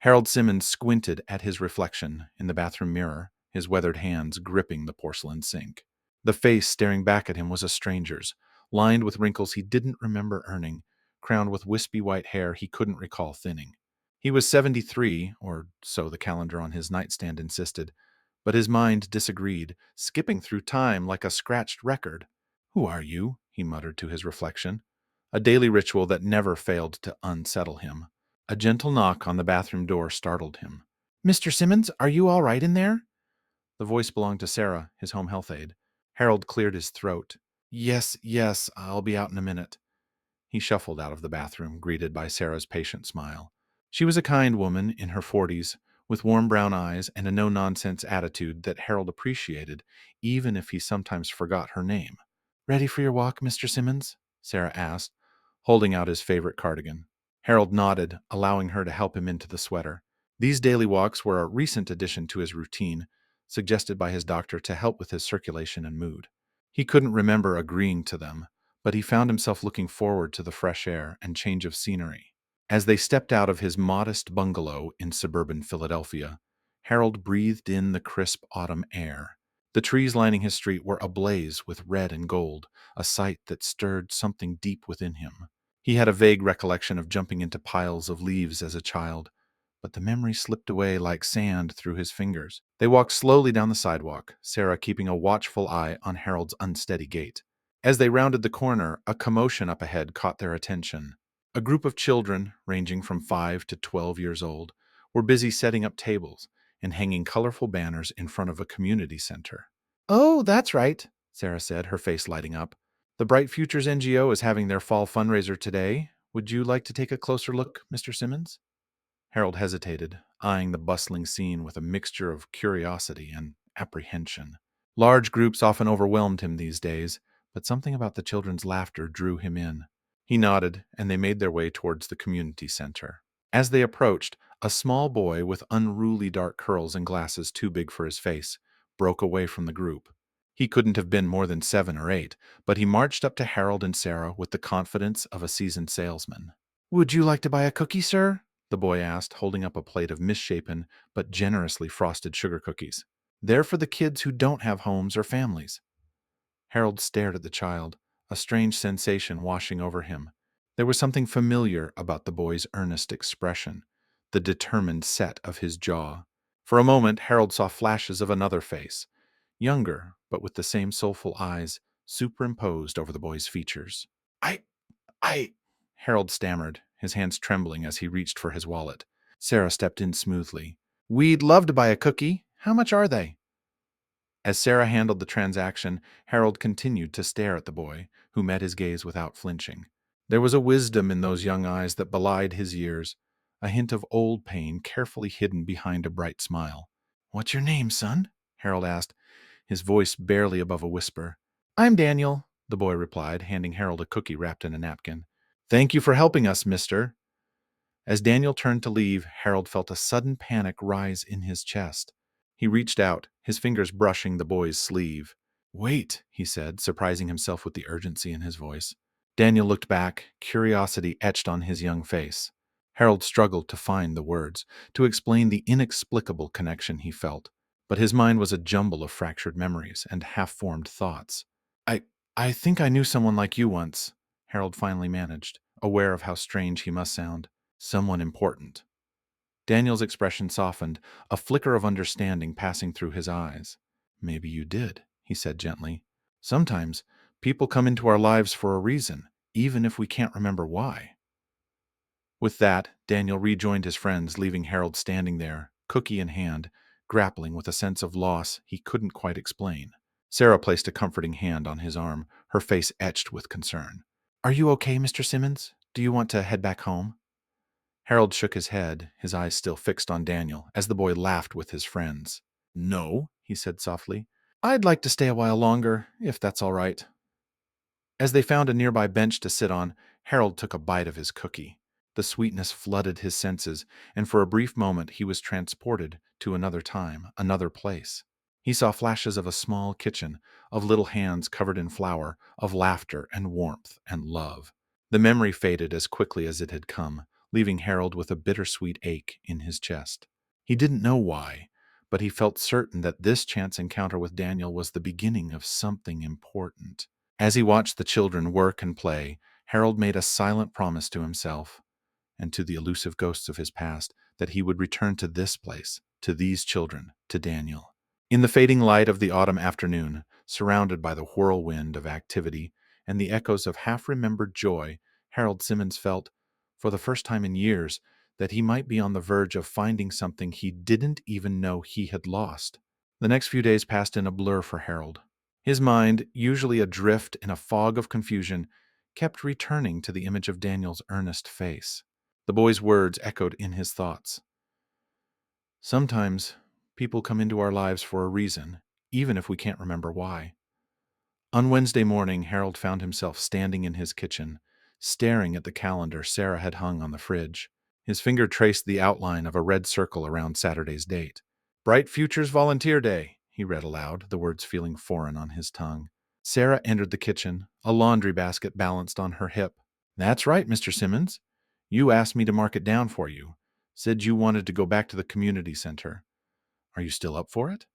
Harold Simmons squinted at his reflection in the bathroom mirror, his weathered hands gripping the porcelain sink. The face staring back at him was a stranger's, lined with wrinkles he didn't remember earning, crowned with wispy white hair he couldn't recall thinning. He was 73, or so the calendar on his nightstand insisted, but his mind disagreed, skipping through time like a scratched record. "Who are you?" he muttered to his reflection, a daily ritual that never failed to unsettle him. A gentle knock on the bathroom door startled him. "Mr. Simmons, are you all right in there?" The voice belonged to Sarah, his home health aide. Harold cleared his throat. Yes, yes, I'll be out in a minute." He shuffled out of the bathroom, greeted by Sarah's patient smile. She was a kind woman in her 40s, with warm brown eyes and a no-nonsense attitude that Harold appreciated, even if he sometimes forgot her name. "Ready for your walk, Mr. Simmons?" Sarah asked, holding out his favorite cardigan. Harold nodded, allowing her to help him into the sweater. These daily walks were a recent addition to his routine, suggested by his doctor to help with his circulation and mood. He couldn't remember agreeing to them, but he found himself looking forward to the fresh air and change of scenery. As they stepped out of his modest bungalow in suburban Philadelphia, Harold breathed in the crisp autumn air. The trees lining his street were ablaze with red and gold, a sight that stirred something deep within him. He had a vague recollection of jumping into piles of leaves as a child, but the memory slipped away like sand through his fingers. They walked slowly down the sidewalk, Sarah keeping a watchful eye on Harold's unsteady gait. As they rounded the corner, a commotion up ahead caught their attention. A group of children, ranging from 5 to 12 years old, were busy setting up tables and hanging colorful banners in front of a community center. "Oh, that's right," Sarah said, her face lighting up. "The Bright Futures NGO is having their fall fundraiser today. Would you like to take a closer look, Mr. Simmons?" Harold hesitated, eyeing the bustling scene with a mixture of curiosity and apprehension. Large groups often overwhelmed him these days, but something about the children's laughter drew him in. He nodded, and they made their way towards the community center. As they approached, a small boy with unruly dark curls and glasses too big for his face broke away from the group. He couldn't have been more than 7 or 8, but he marched up to Harold and Sarah with the confidence of a seasoned salesman. "Would you like to buy a cookie, sir?" the boy asked, holding up a plate of misshapen but generously frosted sugar cookies. "They're for the kids who don't have homes or families." Harold stared at the child, a strange sensation washing over him. There was something familiar about the boy's earnest expression, the determined set of his jaw. For a moment, Harold saw flashes of another face, younger, but with the same soulful eyes superimposed over the boy's features. I, Harold stammered, his hands trembling as he reached for his wallet. Sarah stepped in smoothly. "We'd love to buy a cookie. How much are they?" As Sarah handled the transaction, Harold continued to stare at the boy, who met his gaze without flinching. There was a wisdom in those young eyes that belied his years, a hint of old pain carefully hidden behind a bright smile. "What's your name, son?" Harold asked, his voice barely above a whisper. "I'm Daniel," the boy replied, handing Harold a cookie wrapped in a napkin. "Thank you for helping us, mister." As Daniel turned to leave, Harold felt a sudden panic rise in his chest. He reached out, his fingers brushing the boy's sleeve. "Wait," he said, surprising himself with the urgency in his voice. Daniel looked back, curiosity etched on his young face. Harold struggled to find the words, to explain the inexplicable connection he felt, but his mind was a jumble of fractured memories and half-formed thoughts. I, I think I knew someone like you once," Harold finally managed, aware of how strange he must sound. "Someone important." Daniel's expression softened, a flicker of understanding passing through his eyes. "Maybe you did," he said gently. "Sometimes people come into our lives for a reason, even if we can't remember why." With that, Daniel rejoined his friends, leaving Harold standing there, cookie in hand, grappling with a sense of loss he couldn't quite explain. Sarah placed a comforting hand on his arm, her face etched with concern. "Are you okay, Mr. Simmons? Do you want to head back home?" Harold shook his head, his eyes still fixed on Daniel, as the boy laughed with his friends. "No," he said softly. "I'd like to stay a while longer, if that's all right." As they found a nearby bench to sit on, Harold took a bite of his cookie. The sweetness flooded his senses, and for a brief moment he was transported to another time, another place. He saw flashes of a small kitchen, of little hands covered in flour, of laughter and warmth and love. The memory faded as quickly as it had come, leaving Harold with a bittersweet ache in his chest. He didn't know why, but he felt certain that this chance encounter with Daniel was the beginning of something important. As he watched the children work and play, Harold made a silent promise to himself and to the elusive ghosts of his past that he would return to this place, to these children, to Daniel. In the fading light of the autumn afternoon, surrounded by the whirlwind of activity and the echoes of half-remembered joy, Harold Simmons felt, for the first time in years, that he might be on the verge of finding something he didn't even know he had lost. The next few days passed in a blur for Harold. His mind, usually adrift in a fog of confusion, kept returning to the image of Daniel's earnest face. The boy's words echoed in his thoughts. Sometimes people come into our lives for a reason, even if we can't remember why. On Wednesday morning, Harold found himself standing in his kitchen, staring at the calendar Sarah had hung on the fridge. His finger traced the outline of a red circle around Saturday's date. Bright Futures Volunteer Day, he read aloud, the words feeling foreign on his tongue. Sarah entered the kitchen, a laundry basket balanced on her hip. That's right, Mr. Simmons. You asked me to mark it down for you. Said you wanted to go back to the community center. Are you still up for it?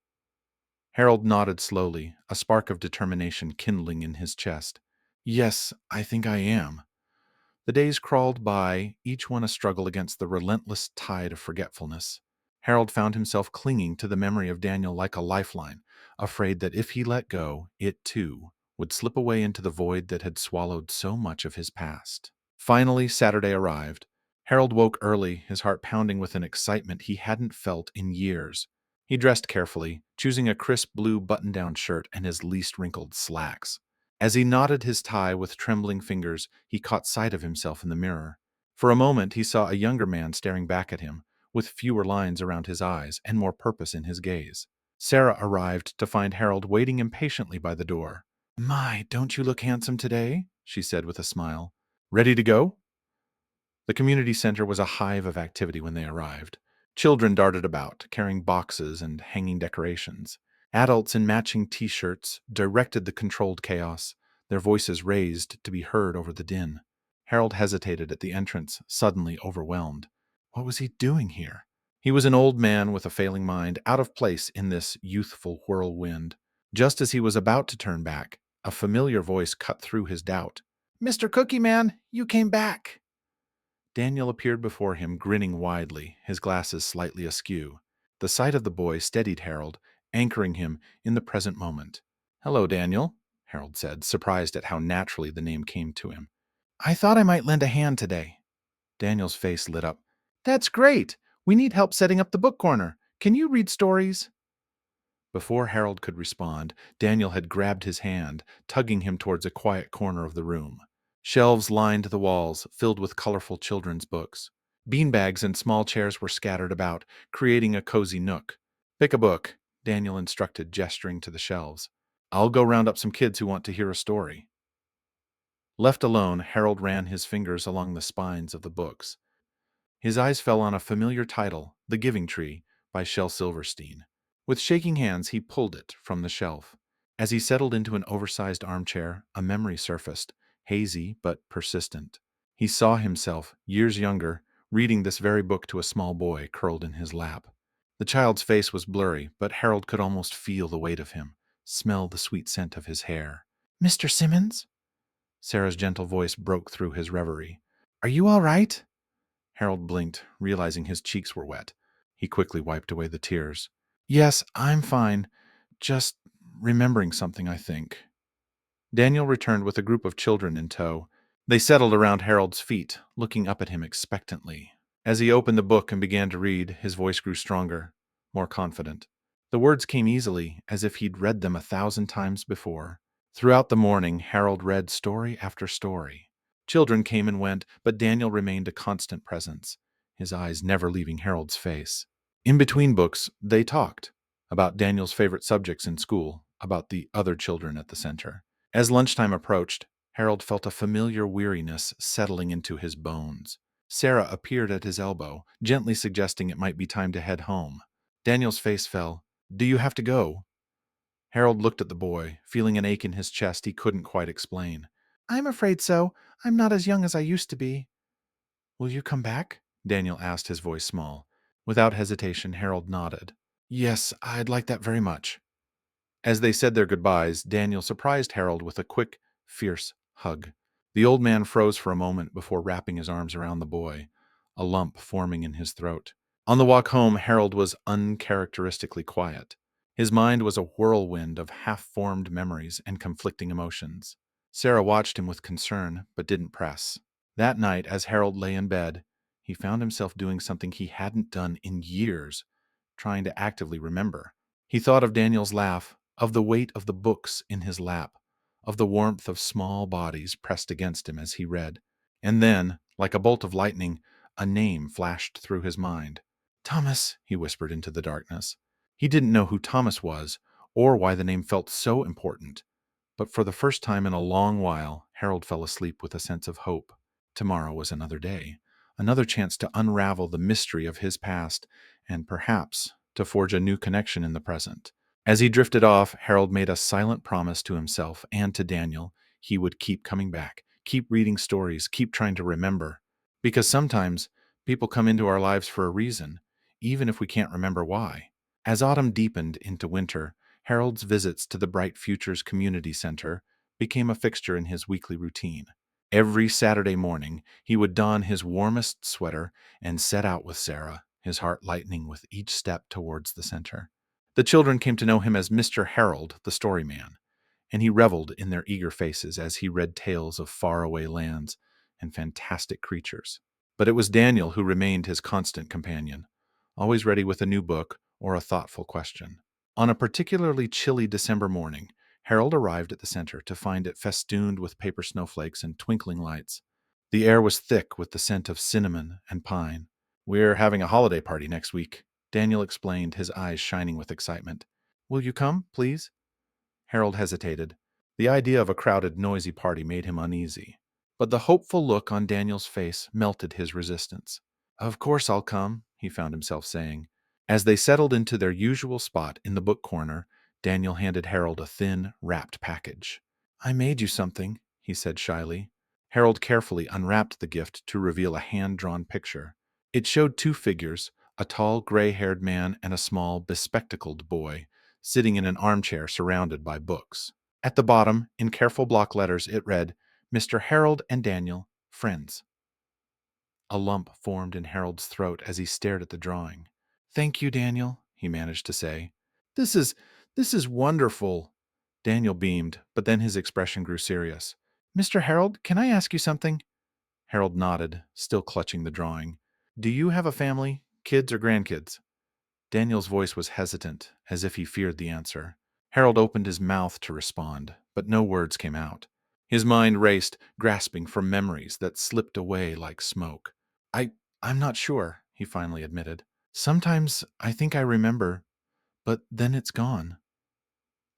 Harold nodded slowly, a spark of determination kindling in his chest. Yes, I think I am. The days crawled by, each one a struggle against the relentless tide of forgetfulness. Harold found himself clinging to the memory of Daniel like a lifeline, afraid that if he let go, it too would slip away into the void that had swallowed so much of his past. Finally, Saturday arrived. Harold woke early, his heart pounding with an excitement he hadn't felt in years. He dressed carefully, choosing a crisp blue button-down shirt and his least wrinkled slacks. As he knotted his tie with trembling fingers, he caught sight of himself in the mirror. For a moment, he saw a younger man staring back at him, with fewer lines around his eyes and more purpose in his gaze. Sarah arrived to find Harold waiting impatiently by the door. My, don't you look handsome today? She said with a smile. Ready to go? The community center was a hive of activity when they arrived. Children darted about, carrying boxes and hanging decorations. Adults in matching t-shirts directed the controlled chaos, their voices raised to be heard over the din. Harold hesitated at the entrance, suddenly overwhelmed. What was he doing here? He was an old man with a failing mind, out of place in this youthful whirlwind. Just as he was about to turn back, a familiar voice cut through his doubt. Mr. Cookie Man, you came back. Daniel appeared before him, grinning widely, his glasses slightly askew. The sight of the boy steadied Harold, anchoring him in the present moment. Hello, Daniel, Harold said, surprised at how naturally the name came to him. I thought I might lend a hand today. Daniel's face lit up. That's great. We need help setting up the book corner. Can you read stories? Before Harold could respond, Daniel had grabbed his hand, tugging him towards a quiet corner of the room. Shelves lined the walls, filled with colorful children's books. Beanbags and small chairs were scattered about, creating a cozy nook. Pick a book, Daniel instructed, gesturing to the shelves. I'll go round up some kids who want to hear a story. Left alone, Harold ran his fingers along the spines of the books. His eyes fell on a familiar title, The Giving Tree, by Shel Silverstein. With shaking hands, he pulled it from the shelf. As he settled into an oversized armchair, a memory surfaced, hazy but persistent. He saw himself, years younger, reading this very book to a small boy curled in his lap. The child's face was blurry, but Harold could almost feel the weight of him, smell the sweet scent of his hair. Mr. Simmons? Sarah's gentle voice broke through his reverie. Are you all right? Harold blinked, realizing his cheeks were wet. He quickly wiped away the tears. Yes, I'm fine. Just remembering something, I think. Daniel returned with a group of children in tow. They settled around Harold's feet, looking up at him expectantly. As he opened the book and began to read, his voice grew stronger, more confident. The words came easily, as if he'd read them 1,000 times before. Throughout the morning, Harold read story after story. Children came and went, but Daniel remained a constant presence, his eyes never leaving Harold's face. In between books, they talked about Daniel's favorite subjects in school, about the other children at the center. As lunchtime approached, Harold felt a familiar weariness settling into his bones. Sarah appeared at his elbow, gently suggesting it might be time to head home. Daniel's face fell. Do you have to go? Harold looked at the boy, feeling an ache in his chest he couldn't quite explain. I'm afraid so. I'm not as young as I used to be. Will you come back? Daniel asked, his voice small. Without hesitation, Harold nodded. Yes, I'd like that very much. As they said their goodbyes, Daniel surprised Harold with a quick, fierce hug. The old man froze for a moment before wrapping his arms around the boy, a lump forming in his throat. On the walk home, Harold was uncharacteristically quiet. His mind was a whirlwind of half-formed memories and conflicting emotions. Sarah watched him with concern, but didn't press. That night, as Harold lay in bed, he found himself doing something he hadn't done in years, trying to actively remember. He thought of Daniel's laugh, of the weight of the books in his lap, of the warmth of small bodies pressed against him as he read. And then, like a bolt of lightning, a name flashed through his mind. Thomas, he whispered into the darkness. He didn't know who Thomas was, or why the name felt so important. But for the first time in a long while, Harold fell asleep with a sense of hope. Tomorrow was another day, another chance to unravel the mystery of his past, and perhaps to forge a new connection in the present. As he drifted off, Harold made a silent promise to himself and to Daniel he would keep coming back, keep reading stories, keep trying to remember. Because sometimes people come into our lives for a reason, even if we can't remember why. As autumn deepened into winter, Harold's visits to the Bright Futures Community Center became a fixture in his weekly routine. Every Saturday morning, he would don his warmest sweater and set out with Sarah, his heart lightening with each step towards the center. The children came to know him as Mr. Harold, the storyman, and he reveled in their eager faces as he read tales of faraway lands and fantastic creatures. But it was Daniel who remained his constant companion, always ready with a new book or a thoughtful question. On a particularly chilly December morning, Harold arrived at the center to find it festooned with paper snowflakes and twinkling lights. The air was thick with the scent of cinnamon and pine. We're having a holiday party next week, Daniel explained, his eyes shining with excitement. Will you come, please? Harold hesitated. The idea of a crowded, noisy party made him uneasy. But the hopeful look on Daniel's face melted his resistance. Of course I'll come, he found himself saying. As they settled into their usual spot in the book corner, Daniel handed Harold a thin, wrapped package. I made you something, he said shyly. Harold carefully unwrapped the gift to reveal a hand-drawn picture. It showed two figures, a tall, gray-haired man and a small, bespectacled boy, sitting in an armchair surrounded by books. At the bottom, in careful block letters, it read, Mr. Harold and Daniel, friends. A lump formed in Harold's throat as he stared at the drawing. Thank you, Daniel, he managed to say. This is this is wonderful. Daniel beamed, but then his expression grew serious. Mr. Harold, can I ask you something? Harold nodded, still clutching the drawing. Do you have a family, kids or grandkids? Daniel's voice was hesitant, as if he feared the answer. Harold opened his mouth to respond, but no words came out. His mind raced, grasping for memories that slipped away like smoke. I'm not sure, he finally admitted. Sometimes I think I remember, but then it's gone.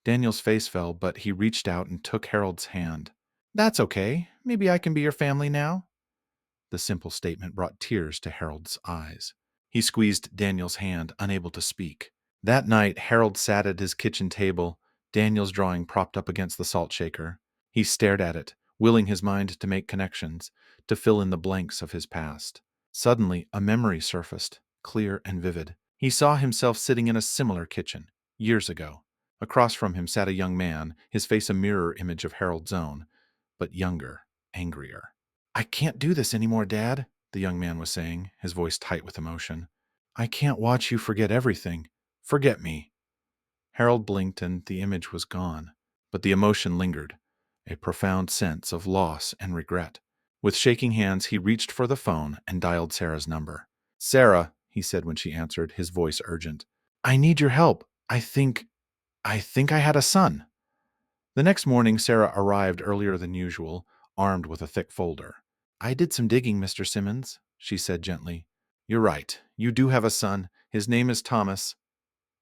Daniel's face fell, but he reached out and took Harold's hand. That's okay. Maybe I can be your family now. The simple statement brought tears to Harold's eyes. He squeezed Daniel's hand, unable to speak. That night, Harold sat at his kitchen table, Daniel's drawing propped up against the salt shaker. He stared at it, willing his mind to make connections, to fill in the blanks of his past. Suddenly, a memory surfaced, clear and vivid. He saw himself sitting in a similar kitchen, years ago. Across from him sat a young man, his face a mirror image of Harold's own, but younger, angrier. I can't do this anymore, Dad, the young man was saying, his voice tight with emotion. I can't watch you forget everything. Forget me. Harold blinked and the image was gone, but the emotion lingered, a profound sense of loss and regret. With shaking hands, he reached for the phone and dialed Sarah's number. Sarah, he said when she answered, his voice urgent. I need your help. I think I had a son. The next morning, Sarah arrived earlier than usual, armed with a thick folder. I did some digging, Mr. Simmons, she said gently. You're right. You do have a son. His name is Thomas.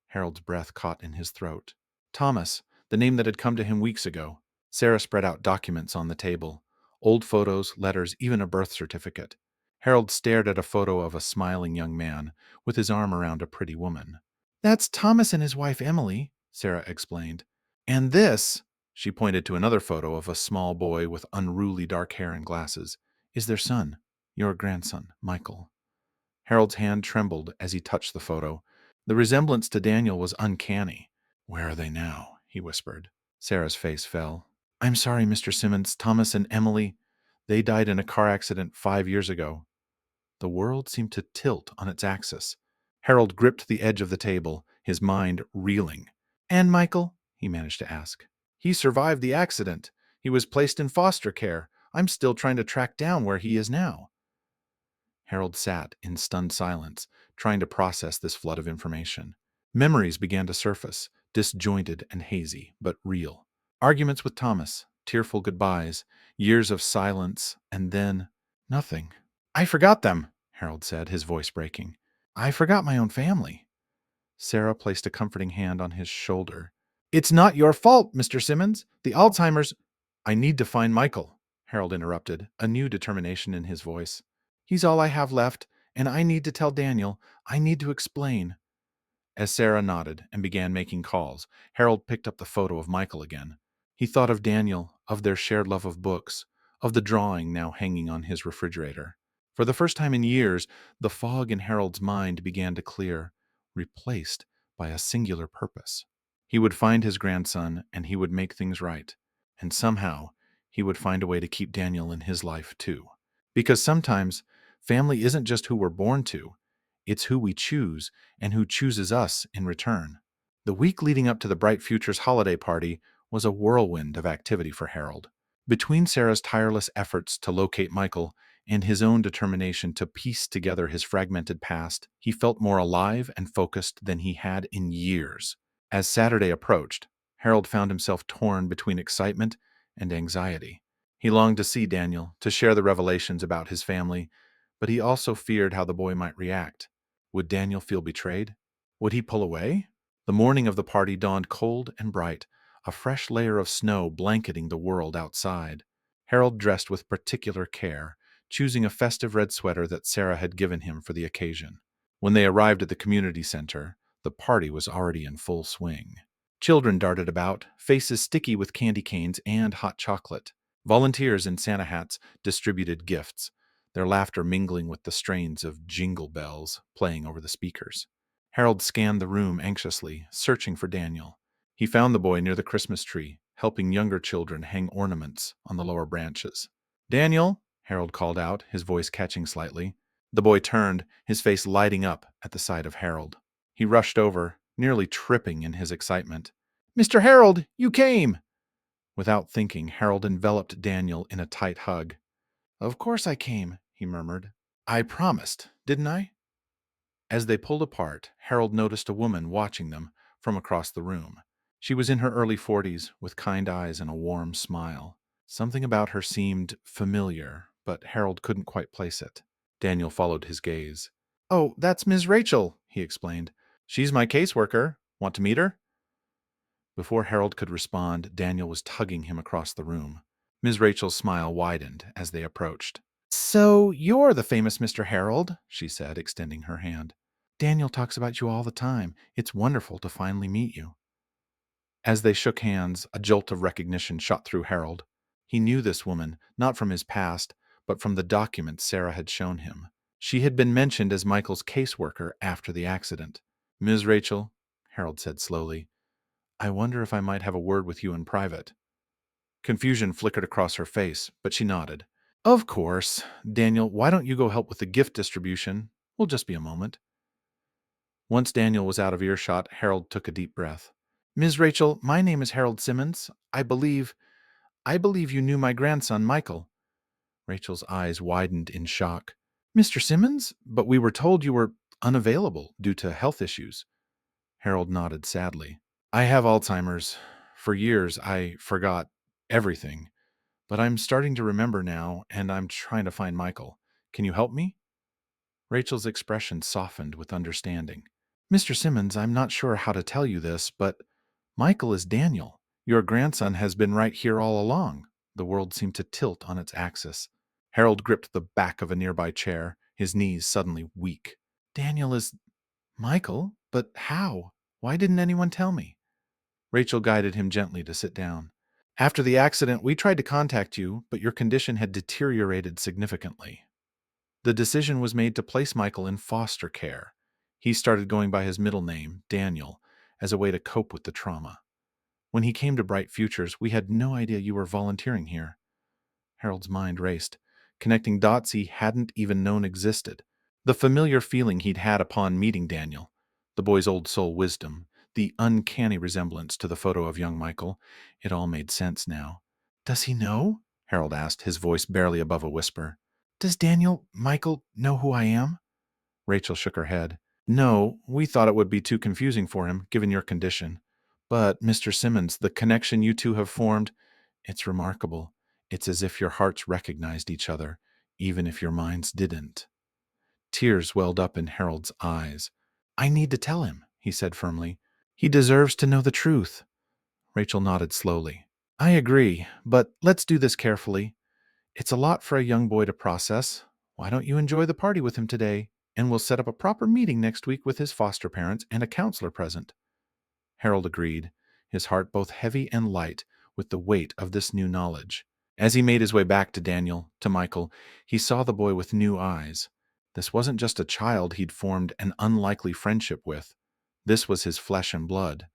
Harold's breath caught in his throat. Thomas, the name that had come to him weeks ago. Sarah spread out documents on the table. Old photos, letters, even a birth certificate. Harold stared at a photo of a smiling young man with his arm around a pretty woman. That's Thomas and his wife Emily, Sarah explained. And this, she pointed to another photo of a small boy with unruly dark hair and glasses, is their son, Your grandson, Michael. Harold's hand trembled as he touched the photo. The resemblance to Daniel was uncanny. Where are they now? He whispered. Sarah's face fell. I'm sorry, Mr. Simmons. Thomas and Emily, they died in a car accident 5 years ago. The world seemed to tilt on its axis. Harold gripped the edge of the table, his mind reeling. And Michael? He managed to ask. He survived the accident. He was placed in foster care. I'm still trying to track down where he is now. Harold sat in stunned silence, trying to process this flood of information. Memories began to surface, disjointed and hazy, but real. Arguments with Thomas, tearful goodbyes, years of silence, and then nothing. I forgot them, Harold said, his voice breaking. I forgot my own family. Sarah placed a comforting hand on his shoulder. It's not your fault, Mr. Simmons. The Alzheimer's. I need to find Michael, Harold interrupted, a new determination in his voice. He's all I have left, and I need to tell Daniel. I need to explain. As Sarah nodded and began making calls, Harold picked up the photo of Michael again. He thought of Daniel, of their shared love of books, of the drawing now hanging on his refrigerator. For the first time in years, the fog in Harold's mind began to clear, replaced by a singular purpose. He would find his grandson, and he would make things right. And somehow, he would find a way to keep Daniel in his life, too. Because sometimes, family isn't just who we're born to, it's who we choose and who chooses us in return. The week leading up to the Bright Futures holiday party was a whirlwind of activity for Harold. Between Sarah's tireless efforts to locate Michael and his own determination to piece together his fragmented past, he felt more alive and focused than he had in years. As Saturday approached, Harold found himself torn between excitement and anxiety. He longed to see Daniel, to share the revelations about his family, but he also feared how the boy might react. Would Daniel feel betrayed? Would he pull away? The morning of the party dawned cold and bright, a fresh layer of snow blanketing the world outside. Harold dressed with particular care, choosing a festive red sweater that Sarah had given him for the occasion. When they arrived at the community center, the party was already in full swing. Children darted about, faces sticky with candy canes and hot chocolate. Volunteers in Santa hats distributed gifts, their laughter mingling with the strains of jingle bells playing over the speakers. Harold scanned the room anxiously, searching for Daniel. He found the boy near the Christmas tree, helping younger children hang ornaments on the lower branches. Daniel, Harold called out, his voice catching slightly. The boy turned, his face lighting up at the sight of Harold. He rushed over, nearly tripping in his excitement. Mr. Harold, you came! Without thinking, Harold enveloped Daniel in a tight hug. Of course I came, he murmured. I promised, didn't I? As they pulled apart, Harold noticed a woman watching them from across the room. She was in her early 40s, with kind eyes and a warm smile. Something about her seemed familiar, but Harold couldn't quite place it. Daniel followed his gaze. Oh, that's Ms. Rachel, he explained. She's my caseworker. Want to meet her? Before Harold could respond, Daniel was tugging him across the room. Ms. Rachel's smile widened as they approached. So you're the famous Mr. Harold, she said, extending her hand. Daniel talks about you all the time. It's wonderful to finally meet you. As they shook hands, a jolt of recognition shot through Harold. He knew this woman, not from his past, but from the documents Sarah had shown him. She had been mentioned as Michael's caseworker after the accident. Ms. Rachel, Harold said slowly, I wonder if I might have a word with you in private. Confusion flickered across her face, but she nodded. Of course. Daniel, why don't you go help with the gift distribution? We'll just be a moment. Once Daniel was out of earshot, Harold took a deep breath. Ms. Rachel, my name is Harold Simmons. I believe you knew my grandson, Michael. Rachel's eyes widened in shock. Mr. Simmons? But we were told you were unavailable due to health issues. Harold nodded sadly. I have Alzheimer's. For years, I forgot everything. But I'm starting to remember now, and I'm trying to find Michael. Can you help me? Rachel's expression softened with understanding. Mr. Simmons, I'm not sure how to tell you this, but Michael is Daniel. Your grandson has been right here all along. The world seemed to tilt on its axis. Harold gripped the back of a nearby chair, his knees suddenly weak. Daniel is Michael? But how? Why didn't anyone tell me? Rachel guided him gently to sit down. After the accident, we tried to contact you, but your condition had deteriorated significantly. The decision was made to place Michael in foster care. He started going by his middle name, Daniel, as a way to cope with the trauma. When he came to Bright Futures, we had no idea you were volunteering here. Harold's mind raced, connecting dots he hadn't even known existed. The familiar feeling he'd had upon meeting Daniel, the boy's old soul wisdom, the uncanny resemblance to the photo of young Michael, it all made sense now. Does he know? Harold asked, his voice barely above a whisper. Does Michael, know who I am? Rachel shook her head. No, we thought it would be too confusing for him, given your condition. But, Mr. Simmons, the connection you two have formed, it's remarkable. It's as if your hearts recognized each other, even if your minds didn't. Tears welled up in Harold's eyes. I need to tell him, he said firmly. He deserves to know the truth. Rachel nodded slowly. I agree, but let's do this carefully. It's a lot for a young boy to process. Why don't you enjoy the party with him today? And we'll set up a proper meeting next week with his foster parents and a counselor present. Harold agreed, his heart both heavy and light with the weight of this new knowledge. As he made his way back to Daniel, to Michael, he saw the boy with new eyes. This wasn't just a child he'd formed an unlikely friendship with. This was his flesh and blood,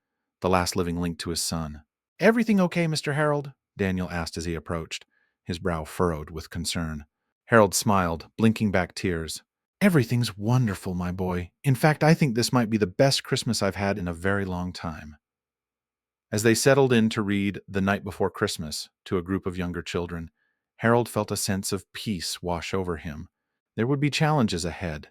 the last living link to his son. Everything okay, Mr. Harold? Daniel asked as he approached, his brow furrowed with concern. Harold smiled, blinking back tears. Everything's wonderful, my boy. In fact, I think this might be the best Christmas I've had in a very long time. As they settled in to read The Night Before Christmas to a group of younger children, Harold felt a sense of peace wash over him. There would be challenges ahead,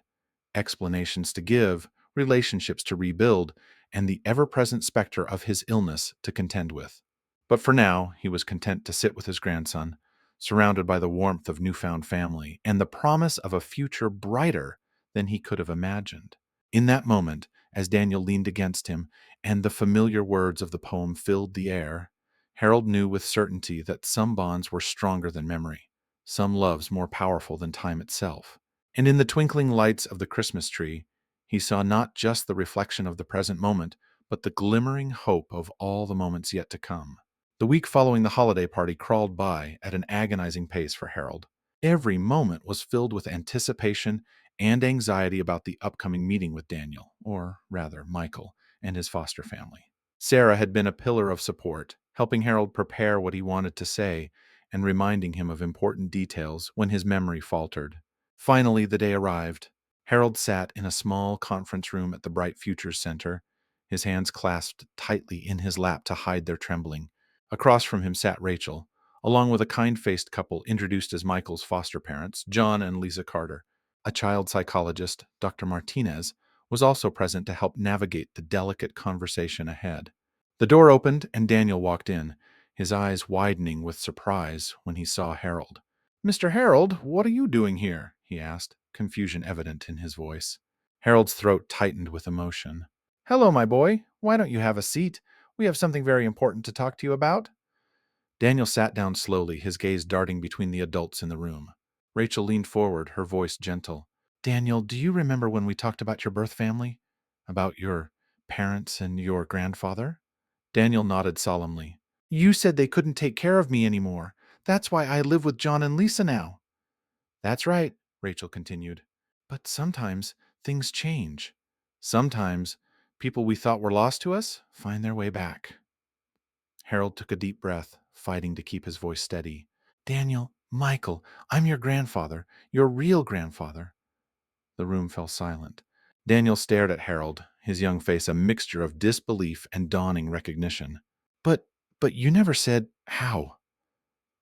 explanations to give, relationships to rebuild, and the ever-present specter of his illness to contend with. But for now, he was content to sit with his grandson, surrounded by the warmth of newfound family and the promise of a future brighter than he could have imagined. In that moment, as Daniel leaned against him and the familiar words of the poem filled the air, Harold knew with certainty that some bonds were stronger than memory, some loves more powerful than time itself. And in the twinkling lights of the Christmas tree, he saw not just the reflection of the present moment, but the glimmering hope of all the moments yet to come. The week following the holiday party crawled by at an agonizing pace for Harold. Every moment was filled with anticipation and anxiety about the upcoming meeting with Daniel, or rather, Michael, and his foster family. Sarah had been a pillar of support, helping Harold prepare what he wanted to say and reminding him of important details when his memory faltered. Finally, the day arrived. Harold sat in a small conference room at the Bright Futures Center, his hands clasped tightly in his lap to hide their trembling. Across from him sat Rachel, along with a kind-faced couple introduced as Michael's foster parents, John and Lisa Carter. A child psychologist, Dr. Martinez, was also present to help navigate the delicate conversation ahead. The door opened and Daniel walked in, his eyes widening with surprise when he saw Harold. Mr. Harold, what are you doing here? He asked, confusion evident in his voice. Harold's throat tightened with emotion. Hello, my boy. Why don't you have a seat? We have something very important to talk to you about. Daniel sat down slowly, his gaze darting between the adults in the room. Rachel leaned forward, her voice gentle. Daniel, do you remember when we talked about your birth family? About your parents and your grandfather? Daniel nodded solemnly. You said they couldn't take care of me anymore. That's why I live with John and Lisa now. That's right, Rachel continued. But sometimes things change. Sometimes people we thought were lost to us find their way back. Harold took a deep breath, fighting to keep his voice steady. Daniel, Michael, I'm your grandfather, your real grandfather. The room fell silent. Daniel stared at Harold, his young face a mixture of disbelief and dawning recognition. But you never said how.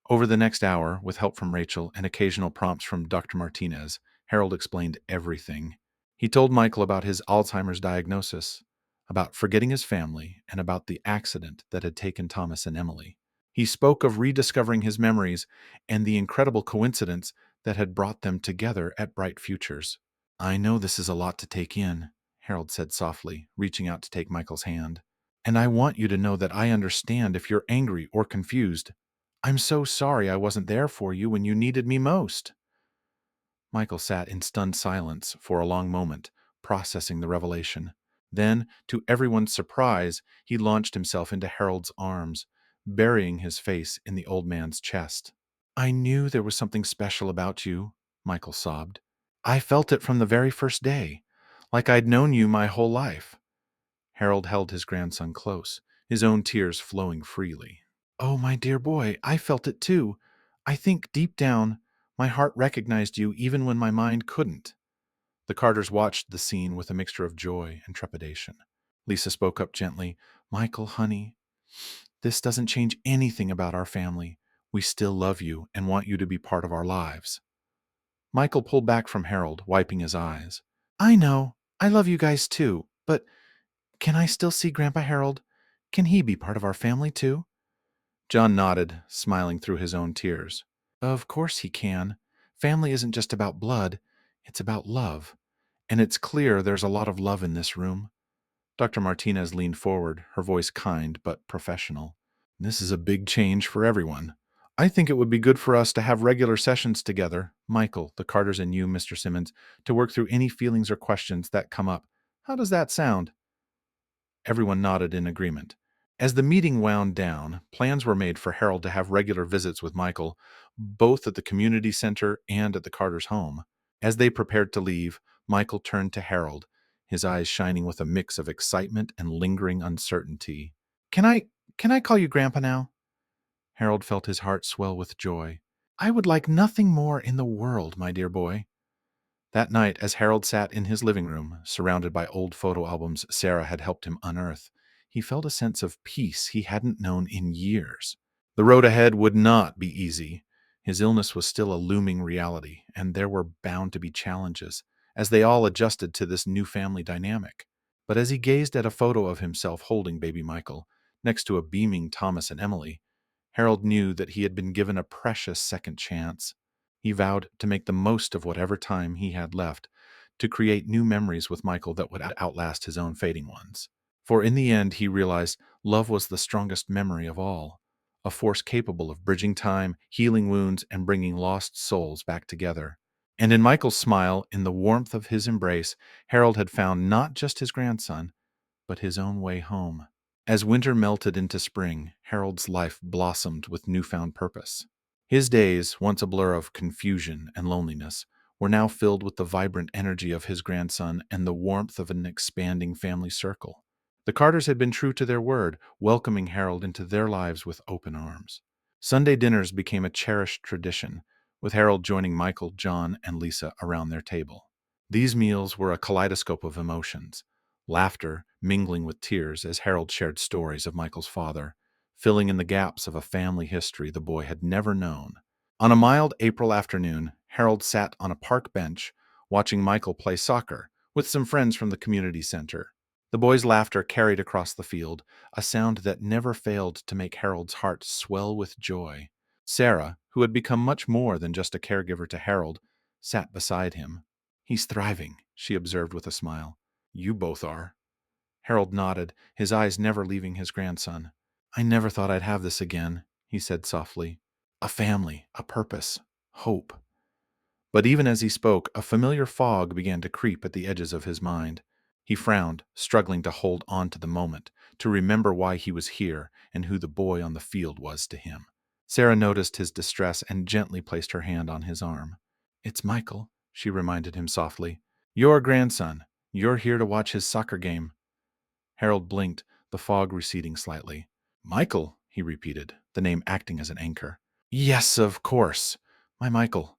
Over the next hour, with help from Rachel and occasional prompts from Dr. Martinez, Harold explained everything. He told Michael about his Alzheimer's diagnosis, about forgetting his family, and about the accident that had taken Thomas and Emily. He spoke of rediscovering his memories and the incredible coincidence that had brought them together at Bright Futures. I know this is a lot to take in, Harold said softly, reaching out to take Michael's hand. And I want you to know that I understand if you're angry or confused. I'm so sorry I wasn't there for you when you needed me most. Michael sat in stunned silence for a long moment, processing the revelation. Then, to everyone's surprise, he launched himself into Harold's arms, burying his face in the old man's chest. I knew there was something special about you, Michael sobbed. I felt it from the very first day, like I'd known you my whole life. Harold held his grandson close, his own tears flowing freely. Oh, my dear boy, I felt it too. I think deep down, my heart recognized you even when my mind couldn't. The Carters watched the scene with a mixture of joy and trepidation. Lisa spoke up gently. Michael, honey, this doesn't change anything about our family. We still love you and want you to be part of our lives. Michael pulled back from Harold, wiping his eyes. I know. I love you guys too. But can I still see Grandpa Harold? Can he be part of our family too? John nodded, smiling through his own tears. Of course he can. Family isn't just about blood, it's about love. And it's clear there's a lot of love in this room. Dr. Martinez leaned forward, her voice kind but professional. This is a big change for everyone. I think it would be good for us to have regular sessions together, Michael, the Carters, and you, Mr. Simmons, to work through any feelings or questions that come up. How does that sound? Everyone nodded in agreement. As the meeting wound down, plans were made for Harold to have regular visits with Michael, both at the community center and at the Carters' home. As they prepared to leave, Michael turned to Harold, his eyes shining with a mix of excitement and lingering uncertainty. Can I can I call you Grandpa now? Harold felt his heart swell with joy. I would like nothing more in the world, my dear boy. That night, as Harold sat in his living room, surrounded by old photo albums Sarah had helped him unearth, he felt a sense of peace he hadn't known in years. The road ahead would not be easy. His illness was still a looming reality, and there were bound to be challenges, as they all adjusted to this new family dynamic. But as he gazed at a photo of himself holding baby Michael, next to a beaming Thomas and Emily, Harold knew that he had been given a precious second chance. He vowed to make the most of whatever time he had left, to create new memories with Michael that would outlast his own fading ones. For in the end, he realized love was the strongest memory of all, a force capable of bridging time, healing wounds, and bringing lost souls back together. And in Michael's smile, in the warmth of his embrace, Harold had found not just his grandson, but his own way home. As winter melted into spring, Harold's life blossomed with newfound purpose. His days, once a blur of confusion and loneliness, were now filled with the vibrant energy of his grandson and the warmth of an expanding family circle. The Carters had been true to their word, welcoming Harold into their lives with open arms. Sunday dinners became a cherished tradition, with Harold joining Michael, John, and Lisa around their table. These meals were a kaleidoscope of emotions, laughter mingling with tears as Harold shared stories of Michael's father, filling in the gaps of a family history the boy had never known. On a mild April afternoon, Harold sat on a park bench watching Michael play soccer with some friends from the community center. The boys' laughter carried across the field, a sound that never failed to make Harold's heart swell with joy. Sarah, who had become much more than just a caregiver to Harold, sat beside him. He's thriving, she observed with a smile. You both are. Harold nodded, his eyes never leaving his grandson. I never thought I'd have this again, he said softly. A family, a purpose, hope. But even as he spoke, a familiar fog began to creep at the edges of his mind. He frowned, struggling to hold on to the moment, to remember why he was here and who the boy on the field was to him. Sarah noticed his distress and gently placed her hand on his arm. It's Michael, she reminded him softly. Your grandson. You're here to watch his soccer game. Harold blinked, the fog receding slightly. Michael, he repeated, the name acting as an anchor. Yes, of course. My Michael.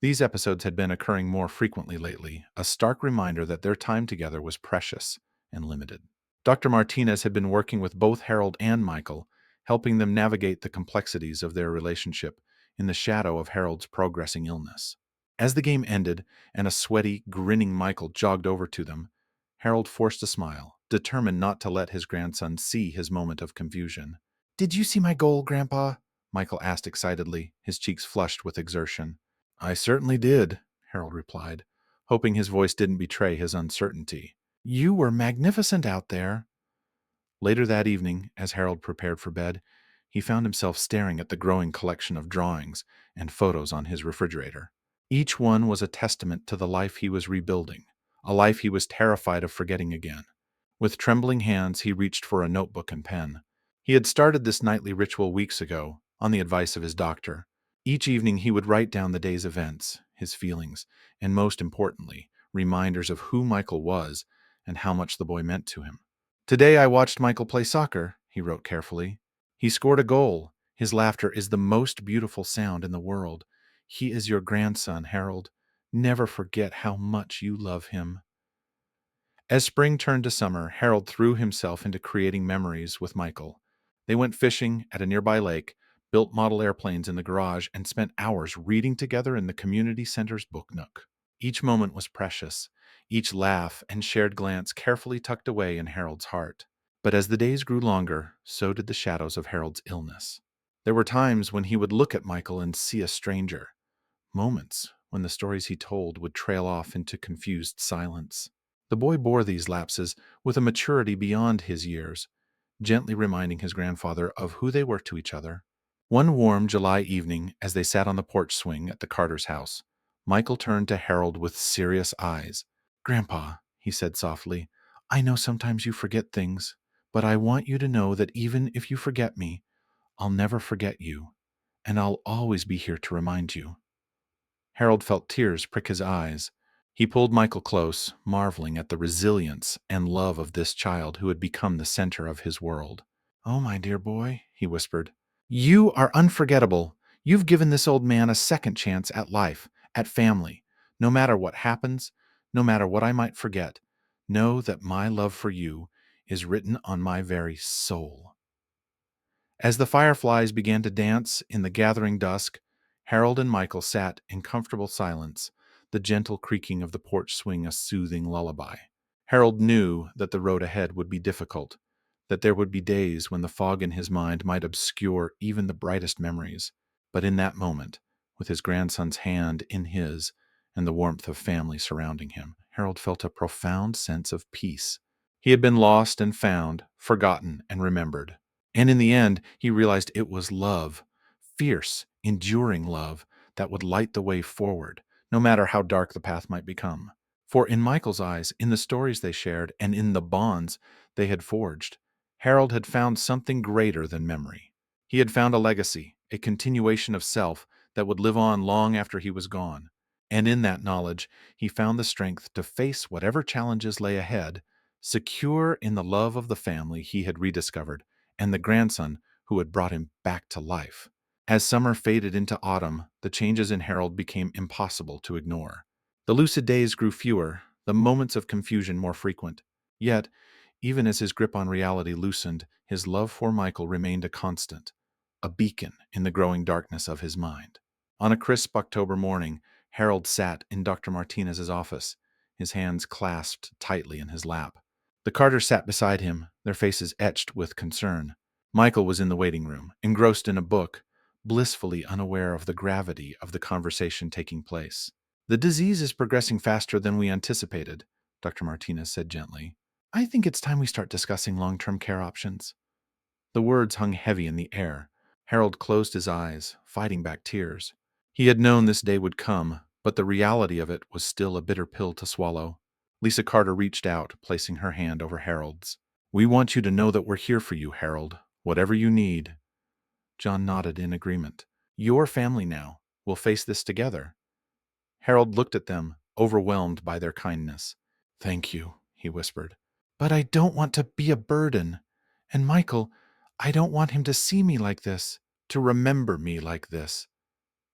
These episodes had been occurring more frequently lately, a stark reminder that their time together was precious and limited. Dr. Martinez had been working with both Harold and Michael, helping them navigate the complexities of their relationship in the shadow of Harold's progressing illness. As the game ended and a sweaty, grinning Michael jogged over to them, Harold forced a smile, determined not to let his grandson see his moment of confusion. Did you see my goal, Grandpa? Michael asked excitedly, his cheeks flushed with exertion. I certainly did, Harold replied, hoping his voice didn't betray his uncertainty. You were magnificent out there. Later that evening, as Harold prepared for bed, he found himself staring at the growing collection of drawings and photos on his refrigerator. Each one was a testament to the life he was rebuilding, a life he was terrified of forgetting again. With trembling hands, he reached for a notebook and pen. He had started this nightly ritual weeks ago, on the advice of his doctor, Each evening he would write down the day's events, his feelings, and most importantly, reminders of who Michael was and how much the boy meant to him. "Today I watched Michael play soccer," he wrote carefully. "He scored a goal. His laughter is the most beautiful sound in the world. He is your grandson, Harold. Never forget how much you love him." As spring turned to summer, Harold threw himself into creating memories with Michael. They went fishing at a nearby lake, built model airplanes in the garage, and spent hours reading together in the community center's book nook. Each moment was precious, each laugh and shared glance carefully tucked away in Harold's heart. But as the days grew longer, so did the shadows of Harold's illness. There were times when he would look at Michael and see a stranger, moments when the stories he told would trail off into confused silence. The boy bore these lapses with a maturity beyond his years, gently reminding his grandfather of who they were to each other. One warm July evening, as they sat on the porch swing at the Carter's house, Michael turned to Harold with serious eyes. "Grandpa," he said softly, "I know sometimes you forget things, but I want you to know that even if you forget me, I'll never forget you, and I'll always be here to remind you." Harold felt tears prick his eyes. He pulled Michael close, marveling at the resilience and love of this child who had become the center of his world. "Oh, my dear boy," he whispered, "you are unforgettable. You've given this old man a second chance at life, at family. No matter what happens, no matter what I might forget, know that my love for you is written on my very soul." As the fireflies began to dance in the gathering dusk, Harold and Michael sat in comfortable silence, the gentle creaking of the porch swing a soothing lullaby. Harold knew that the road ahead would be difficult, that there would be days when the fog in his mind might obscure even the brightest memories. But in that moment, with his grandson's hand in his and the warmth of family surrounding him, Harold felt a profound sense of peace. He had been lost and found, forgotten and remembered. And in the end, he realized it was love, fierce, enduring love, that would light the way forward, no matter how dark the path might become. For in Michael's eyes, in the stories they shared, and in the bonds they had forged, Harold had found something greater than memory. He had found a legacy, a continuation of self that would live on long after he was gone. And in that knowledge, he found the strength to face whatever challenges lay ahead, secure in the love of the family he had rediscovered and the grandson who had brought him back to life. As summer faded into autumn, the changes in Harold became impossible to ignore. The lucid days grew fewer, the moments of confusion more frequent. Yet, even as his grip on reality loosened, his love for Michael remained a constant, a beacon in the growing darkness of his mind. On a crisp October morning, Harold sat in Dr. Martinez's office, his hands clasped tightly in his lap. The Carters sat beside him, their faces etched with concern. Michael was in the waiting room, engrossed in a book, blissfully unaware of the gravity of the conversation taking place. "The disease is progressing faster than we anticipated," Dr. Martinez said gently. "I think it's time we start discussing long-term care options." The words hung heavy in the air. Harold closed his eyes, fighting back tears. He had known this day would come, but the reality of it was still a bitter pill to swallow. Lisa Carter reached out, placing her hand over Harold's. "We want you to know that we're here for you, Harold, whatever you need." John nodded in agreement. "Your family now. We'll face this together." Harold looked at them, overwhelmed by their kindness. "Thank you," he whispered. "But I don't want to be a burden. And Michael, I don't want him to see me like this, to remember me like this."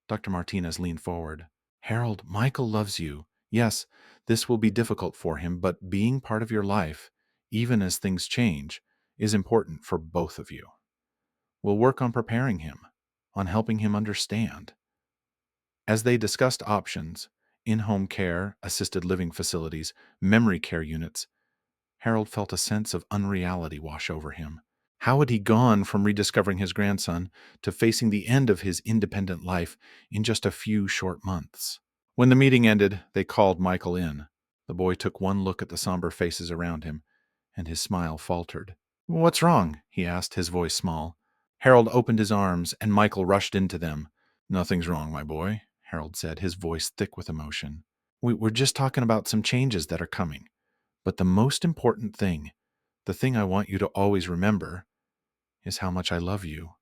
Dr. Martinez leaned forward. "Harold, Michael loves you. Yes, this will be difficult for him, but being part of your life, even as things change, is important for both of you. We'll work on preparing him, on helping him understand." As they discussed options, in-home care, assisted living facilities, memory care units, Harold felt a sense of unreality wash over him. How had he gone from rediscovering his grandson to facing the end of his independent life in just a few short months? When the meeting ended, they called Michael in. The boy took one look at the somber faces around him, and his smile faltered. "What's wrong?" he asked, his voice small. Harold opened his arms, and Michael rushed into them. "Nothing's wrong, my boy," Harold said, his voice thick with emotion. We're just talking about some changes that are coming. But the most important thing, the thing I want you to always remember, is how much I love you."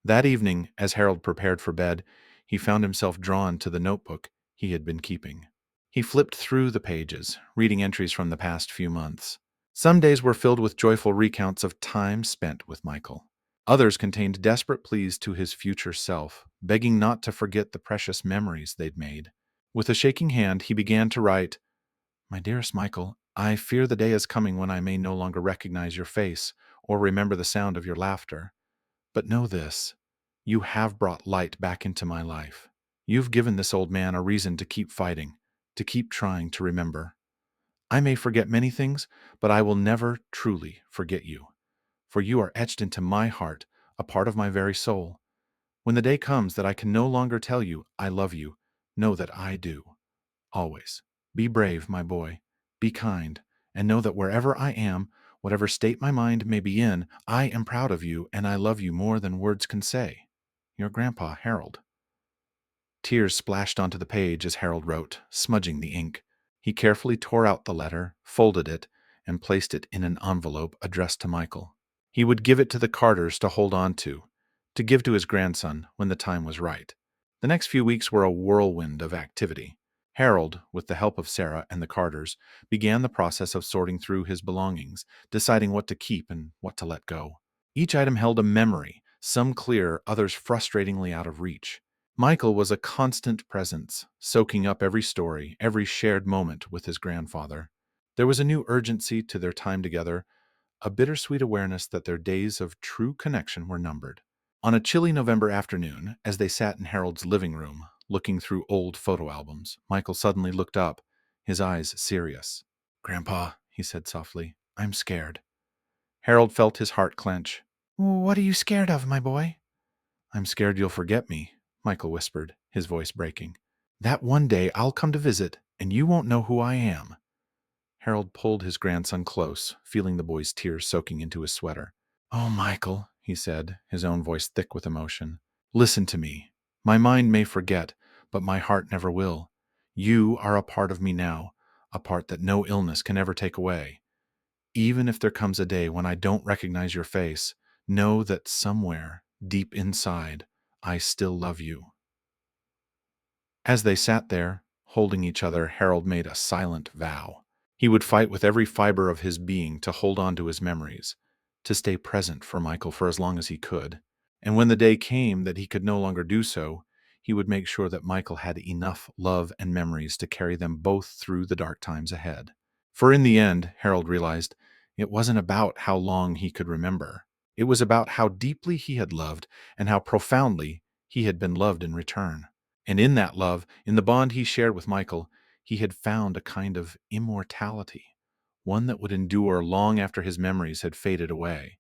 That evening, as Harold prepared for bed, he found himself drawn to the notebook he had been keeping. He flipped through the pages, reading entries from the past few months. Some days were filled with joyful recounts of time spent with Michael. Others contained desperate pleas to his future self, begging not to forget the precious memories they'd made. With a shaking hand, he began to write, "My dearest Michael, I fear the day is coming when I may no longer recognize your face or remember the sound of your laughter. But know this, you have brought light back into my life. You've given this old man a reason to keep fighting, to keep trying to remember. I may forget many things, but I will never truly forget you, for you are etched into my heart, a part of my very soul. When the day comes that I can no longer tell you I love you, know that I do. Always. Be brave, my boy. Be kind, and know that wherever I am, whatever state my mind may be in, I am proud of you and I love you more than words can say. Your grandpa, Harold." Tears splashed onto the page as Harold wrote, smudging the ink. He carefully tore out the letter, folded it, and placed it in an envelope addressed to Michael. He would give it to the Carters to hold on to give to his grandson when the time was right. The next few weeks were a whirlwind of activity. Harold, with the help of Sarah and the Carters, began the process of sorting through his belongings, deciding what to keep and what to let go. Each item held a memory, some clear, others frustratingly out of reach. Michael was a constant presence, soaking up every story, every shared moment with his grandfather. There was a new urgency to their time together, a bittersweet awareness that their days of true connection were numbered. On a chilly November afternoon, as they sat in Harold's living room, looking through old photo albums, Michael suddenly looked up, his eyes serious. "Grandpa," he said softly, "I'm scared." Harold felt his heart clench. "What are you scared of, my boy?" "I'm scared you'll forget me," Michael whispered, his voice breaking. "That one day I'll come to visit, and you won't know who I am." Harold pulled his grandson close, feeling the boy's tears soaking into his sweater. "Oh, Michael," he said, his own voice thick with emotion. "Listen to me. My mind may forget, but my heart never will. You are a part of me now, a part that no illness can ever take away. Even if there comes a day when I don't recognize your face, know that somewhere, deep inside, I still love you." As they sat there, holding each other, Harold made a silent vow. He would fight with every fiber of his being to hold on to his memories, to stay present for Michael for as long as he could. And when the day came that he could no longer do so, he would make sure that Michael had enough love and memories to carry them both through the dark times ahead. For in the end, Harold realized, it wasn't about how long he could remember. It was about how deeply he had loved and how profoundly he had been loved in return. And in that love, in the bond he shared with Michael, he had found a kind of immortality, one that would endure long after his memories had faded away.